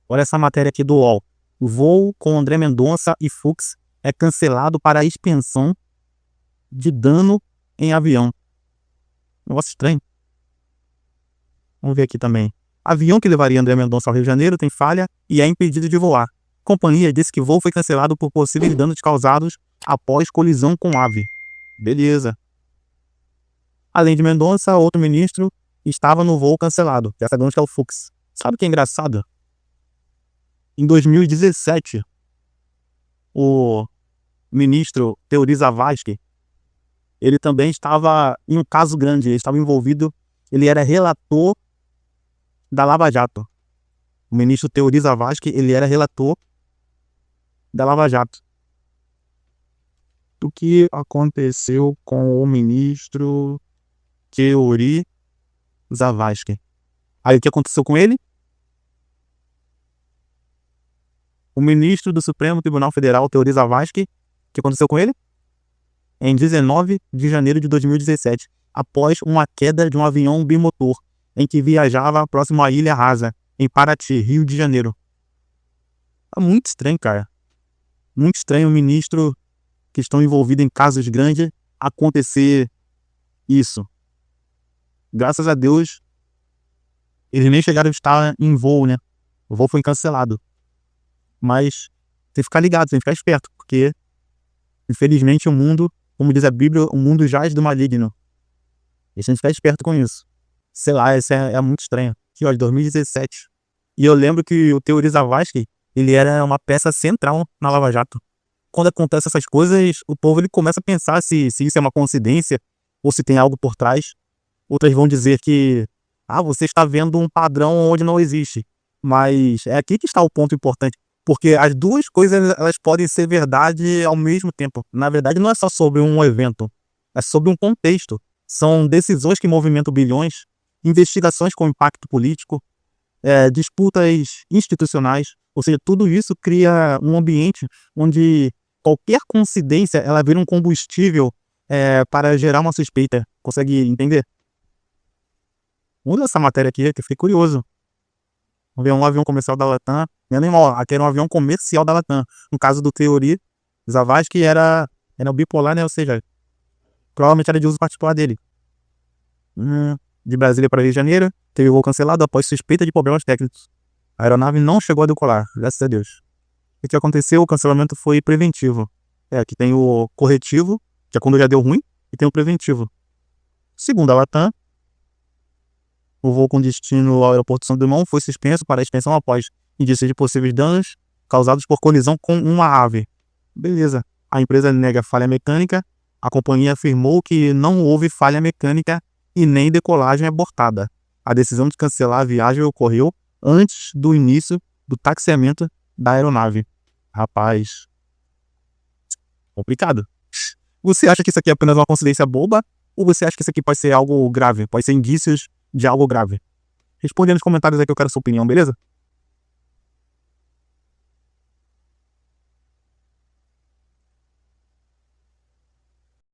Olha essa matéria aqui do UOL. O voo com André Mendonça e Fux é cancelado para expensão de dano em avião. Negócio estranho. Vamos ver aqui também. Avião que levaria André Mendonça ao Rio de Janeiro tem falha e é impedido de voar. Companhia disse que voo foi cancelado por possíveis danos causados após colisão com ave. Beleza. Além de Mendonça, outro ministro estava no voo cancelado. Já sabemos que é o Fux. Sabe o que é engraçado? Em 2017, o ministro Teori Zavascki, ele também estava em um caso grande. Ele estava envolvido, ele era relator da Lava Jato. O ministro Teori Zavascki, ele era relator da Lava Jato. O que aconteceu com o ministro Teori Zavascki? Aí o que aconteceu com ele? O ministro do Supremo Tribunal Federal, Teori Zavascki, o que aconteceu com ele? Em 19 de janeiro de 2017, após uma queda de um avião bimotor, em que viajava próximo à Ilha Rasa, em Paraty, Rio de Janeiro. É muito estranho, cara. Muito estranho o ministro que estão envolvidos em casos grandes acontecer isso. Graças a Deus, eles nem chegaram a estar em voo, né? O voo foi cancelado. Mas tem que ficar ligado, tem que ficar esperto, porque infelizmente o mundo, como diz a Bíblia, o mundo jaz do maligno. E a gente ficar esperto com isso. Sei lá, isso é muito estranho. Aqui, ó, de 2017. E eu lembro que o Teori Zavascki, ele era uma peça central na Lava Jato. Quando acontecem essas coisas, o povo ele começa a pensar se isso é uma coincidência ou se tem algo por trás. Outras vão dizer que você está vendo um padrão onde não existe. Mas é aqui que está o ponto importante. Porque as duas coisas elas podem ser verdade ao mesmo tempo. Na verdade, não é só sobre um evento. É sobre um contexto. São decisões que movimentam bilhões, investigações com impacto político, disputas institucionais. Ou seja, tudo isso cria um ambiente onde qualquer coincidência ela vira um combustível para gerar uma suspeita. Consegue entender? Vamos ver essa matéria aqui, que eu fiquei curioso. Vamos ver um avião comercial da Latam. Aqui era um avião comercial da Latam. No caso do Teori Zavascki era o bipolar, né? Ou seja, provavelmente era de uso particular dele. De Brasília para Rio de Janeiro, teve voo cancelado após suspeita de problemas técnicos. A aeronave não chegou a decolar, graças a Deus. O que aconteceu? O cancelamento foi preventivo. Aqui tem o corretivo, que é quando já deu ruim, e tem o preventivo. Segundo a Latam, o voo com destino ao aeroporto de São Dumont foi suspenso para a expensão após indícios de possíveis danos causados por colisão com uma ave. Beleza. A empresa nega falha mecânica. A companhia afirmou que não houve falha mecânica e nem decolagem abortada. A decisão de cancelar a viagem ocorreu antes do início do taxiamento da aeronave. Rapaz, complicado. Você acha que isso aqui é apenas uma coincidência boba? Ou você acha que isso aqui pode ser algo grave? Pode ser indícios de algo grave? Responde aí nos comentários aí que eu quero a sua opinião, beleza?